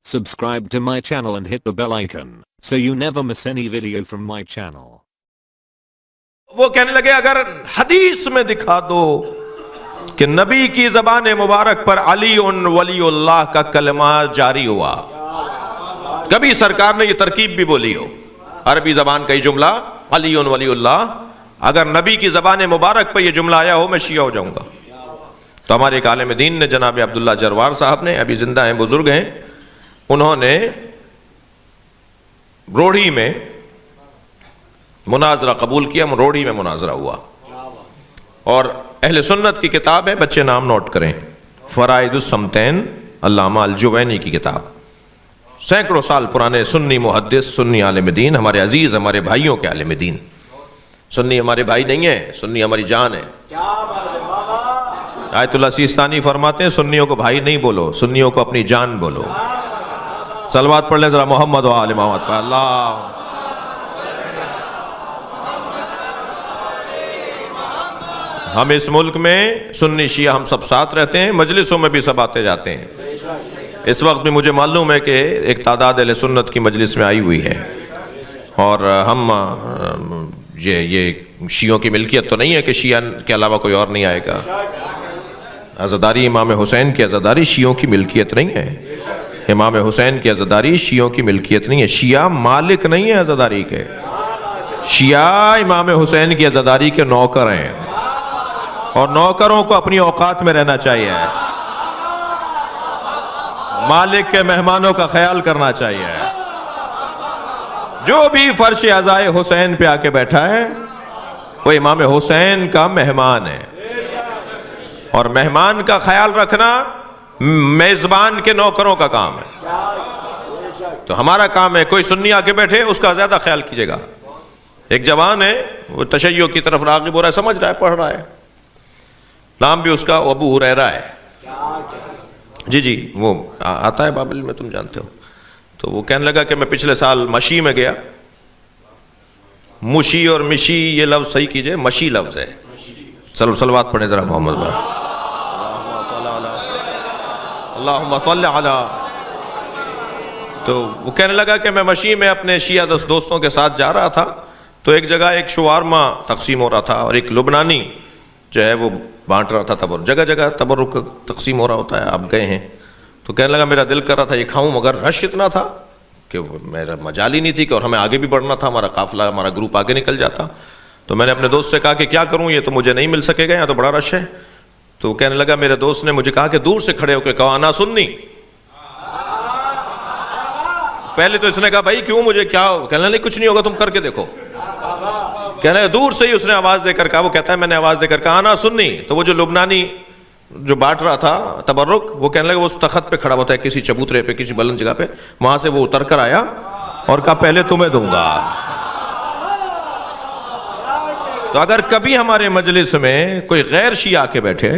Subscribe to my channel and hit the bell icon so you never miss any video from my channel. وہ کہنے لگے اگر حدیث میں دکھا دو کہ نبی کی زبان مبارک پر علی ولی اللہ کا کلمہ جاری ہوا، کبھی سرکار نے یہ ترکیب بھی بولی ہو، عربی زبان کا یہ جملہ علی ولی اللہ، اگر نبی کی زبان مبارک پر یہ جملہ آیا ہو میں شیعہ ہو جاؤں گا۔ تو ہمارے ایک عالم دین نے جناب عبداللہ جروار صاحب نے، ابھی زندہ ہیں، بزرگ ہیں، انہوں نے روڑی میں مناظرہ قبول کیا، روڑی میں مناظرہ ہوا، اور اہل سنت کی کتاب ہے، بچے نام نوٹ کریں، فرائض الصمتین، علامہ الجوینی کی کتاب، سینکڑوں سال پرانے سنی محدث، سنی عالم دین، ہمارے عزیز، ہمارے بھائیوں کے عالم دین۔ سنی ہمارے بھائی نہیں ہیں، سنی ہماری جان ہے۔ آیت اللہ سیستانی فرماتے ہیں سنیوں کو بھائی نہیں بولو، سنیوں کو اپنی جان بولو۔ صلوات پڑھ لیں ذرا محمد و آل محمد پر۔ اللہ ہم اس ملک میں سنی شیعہ ہم سب ساتھ رہتے ہیں، مجلسوں میں بھی سب آتے جاتے ہیں۔ اس وقت بھی مجھے معلوم ہے کہ ایک تعداد اہل سنت کی مجلس میں آئی ہوئی ہے، اور ہم یہ شیعوں کی ملکیت تو نہیں ہے کہ شیعہ کے علاوہ کوئی اور نہیں آئے گا۔ عزاداری امام حسین کی عزاداری شیعوں کی ملکیت نہیں ہے، امام حسین کی عزاداری شیعوں کی ملکیت نہیں ہے، شیعہ مالک نہیں ہے عزاداری کے، شیعہ امام حسین کی عزاداری کے نوکر ہیں، اور نوکروں کو اپنی اوقات میں رہنا چاہیے، مالک کے مہمانوں کا خیال کرنا چاہیے۔ جو بھی فرش عزائے حسین پہ آ کے بیٹھا ہے وہ امام حسین کا مہمان ہے، اور مہمان کا خیال رکھنا میزبان کے نوکروں کا کام ہے۔ تو ہمارا کام ہے کوئی سنی آ کے بیٹھے اس کا زیادہ خیال کیجئے گا۔ ایک جوان ہے وہ تشیع کی طرف راغب ہو رہا ہے، سمجھ رہا ہے، پڑھ رہا ہے، نام بھی اس کا ابو ہریرہ ہے، جی وہ آتا ہے بابل میں، تم جانتے ہو۔ تو وہ کہنے لگا کہ میں پچھلے سال مشی میں گیا، مشی اور مشی یہ لفظ صحیح کیجئے، مشی لفظ ہے، صلوات پڑھیں ذرا محمد پر۔ اللہم صلی علی۔ تو وہ کہنے لگا کہ میں مشی میں اپنے شیعہ دوستوں کے ساتھ جا رہا تھا، تو ایک جگہ ایک شوارما تقسیم ہو رہا تھا، اور ایک لبنانی جو ہے وہ بانٹ رہا تھا تبرک، جگہ جگہ تبرک تقسیم ہو رہا ہوتا ہے، آپ گئے ہیں۔ تو کہنے لگا میرا دل کر رہا تھا یہ کھاؤں، مگر رش اتنا تھا کہ میرا مجال ہی نہیں تھی، کہ اور ہمیں آگے بھی بڑھنا تھا، ہمارا قافلہ، ہمارا گروپ آگے نکل جاتا۔ تو میں نے اپنے دوست سے کہا کہ کیا کروں، یہ تو مجھے نہیں مل سکے گا، یہاں تو بڑا رش ہے۔ تو کہنے لگا میرے دوست نے مجھے کہا کہ دور سے کھڑے ہو کے کہا انا سنی۔ پہلے تو اس نے کہا بھائی کیوں، مجھے کیا، کہنے لگا کچھ نہیں ہوگا، تم کر کے دیکھو۔ کہنے لگا دور سے ہی اس نے آواز دے کر کہا، وہ کہتا ہے میں نے آواز دے کر کہا انا سنی۔ تو وہ جو لبنانی جو بانٹ رہا تھا تبرک، وہ کہنے لگا وہ اس تخت پہ کھڑا ہوتا ہے کسی چبوترے پہ، کسی بلند جگہ پہ، وہاں سے وہ اتر کر آیا اور کہا پہلے تمہیں دوں گا۔ تو اگر کبھی ہمارے مجلس میں کوئی غیر شیعہ آ کے بیٹھے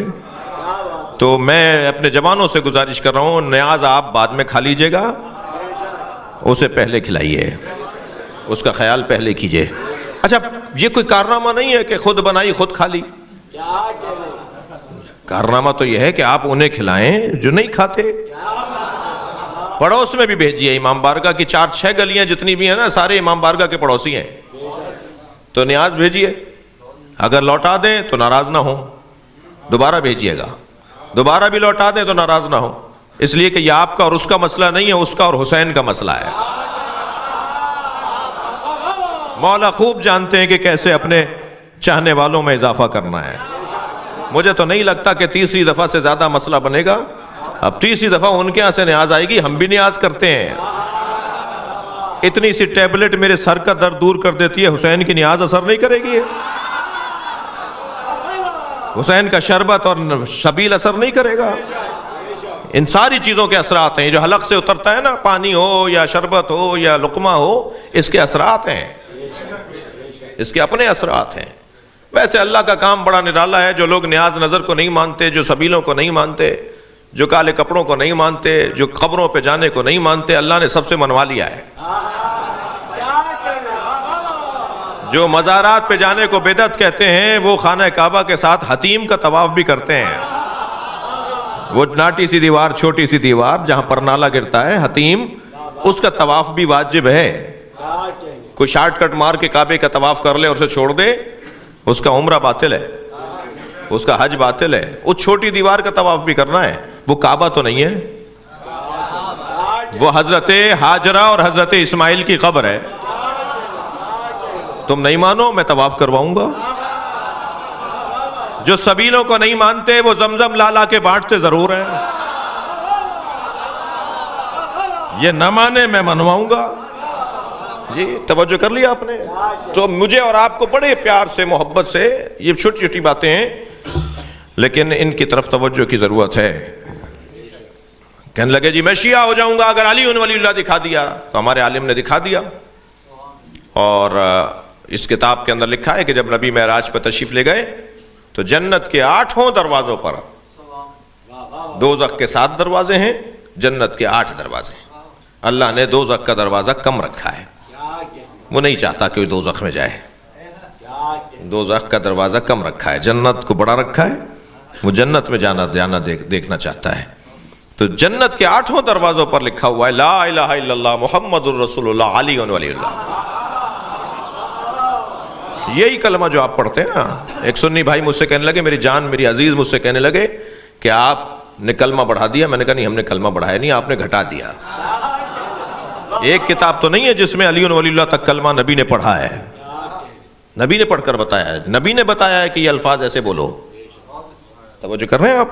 تو میں اپنے جوانوں سے گزارش کر رہا ہوں، نیاز آپ بعد میں کھا لیجئے گا، اسے پہلے کھلائیے، اس کا خیال پہلے کیجئے۔ اچھا یہ کوئی کارنامہ نہیں ہے کہ خود بنائی خود کھا لی، کارنامہ تو یہ ہے کہ آپ انہیں کھلائیں جو نہیں کھاتے۔ پڑوس میں بھی بھیجیے، امام بارگاہ کی 4-6 گلیاں جتنی بھی ہیں نا، سارے امام بارگاہ کے پڑوسی ہیں، تو نیاز بھیجیے، اگر لوٹا دیں تو ناراض نہ ہو، دوبارہ بھیجیے گا، دوبارہ بھی لوٹا دیں تو ناراض نہ ہو، اس لیے کہ یہ آپ کا اور اس کا مسئلہ نہیں ہے، اس کا اور حسین کا مسئلہ ہے۔ مولا خوب جانتے ہیں کہ کیسے اپنے چاہنے والوں میں اضافہ کرنا ہے۔ مجھے تو نہیں لگتا کہ تیسری دفعہ سے زیادہ مسئلہ بنے گا، اب تیسری دفعہ ان کے یہاں سے نیاز آئے گی، ہم بھی نیاز کرتے ہیں۔ اتنی سی ٹیبلٹ میرے سر کا درد دور کر دیتی ہے، حسین کی نیاز اثر نہیں کرے گی، حسین کا شربت اور شبیل اثر نہیں کرے گا۔ ان ساری چیزوں کے اثرات ہیں، یہ جو حلق سے اترتا ہے نا، پانی ہو یا شربت ہو یا لقمہ ہو، اس کے اثرات ہیں، اس کے اپنے اثرات ہیں۔ ویسے اللہ کا کام بڑا نرالا ہے، جو لوگ نیاز نظر کو نہیں مانتے، جو سبیلوں کو نہیں مانتے، جو کالے کپڑوں کو نہیں مانتے، جو قبروں پہ جانے کو نہیں مانتے، اللہ نے سب سے منوا لیا ہے۔ جو مزارات پہ جانے کو بدعت کہتے ہیں، وہ خانہ کعبہ کے ساتھ حتیم کا طواف بھی کرتے ہیں۔ وہ ناٹی سی دیوار، چھوٹی سی دیوار جہاں پر نالا گرتا ہے حتیم، اس کا طواف بھی واجب ہے. کوئی شارٹ کٹ مار کے کعبے کا طواف کر لے اور اسے چھوڑ دے، اس کا عمرہ باطل ہے، اس کا حج باطل ہے. اس چھوٹی دیوار کا طواف بھی کرنا ہے. وہ کعبہ تو نہیں ہے، وہ حضرت ہاجرہ اور حضرت اسماعیل کی قبر ہے. تم نہیں مانو، میں طواف کرواؤں گا. جو سبیلوں کو نہیں مانتے وہ زمزم لالا کے بانٹتے ضرور ہیں. یہ نہ مانے میں منواؤں گا. جی توجہ کر لیا آپ نے؟ تو مجھے اور آپ کو بڑے پیار سے، محبت سے، یہ چھوٹی چھوٹی باتیں ہیں لیکن ان کی طرف توجہ کی ضرورت ہے. کہنے لگے جی میں شیعہ ہو جاؤں گا اگر علی ولی اللہ دکھا دیا. تو ہمارے عالم نے دکھا دیا، اور اس کتاب کے اندر لکھا ہے کہ جب نبی معراج پہ تشریف لے گئے تو جنت کے 8 دروازوں پر، دوزخ کے 7 دروازے ہیں، جنت کے 8 دروازے. اللہ نے دوزخ کا دروازہ کم رکھا ہے، وہ نہیں چاہتا کہ کوئی دوزخ میں جائے. دوزخ کا دروازہ کم رکھا ہے، جنت کو بڑا رکھا ہے. وہ جنت میں جانا دیکھنا چاہتا ہے. تو جنت کے 8 دروازوں پر لکھا ہوا ہے لا الہ الا اللہ محمد الرسول اللہ علی ولی اللہ. یہی کلمہ جو آپ پڑھتے ہیں نا. ایک سنی بھائی مجھ سے کہنے لگے، میری جان میری عزیز مجھ سے کہنے لگے کہ آپ نے کلمہ بڑھا دیا. میں نے کہا نہیں، ہم نے کلمہ بڑھایا نہیں، آپ نے گھٹا دیا. ایک کتاب تو نہیں ہے جس میں علی ولی اللہ تک کلمہ نبی نے پڑھا ہے. نبی نے پڑھ کر بتایا ہے، نبی نے بتایا ہے کہ یہ الفاظ ایسے بولو. توجہ کر رہے ہیں آپ؟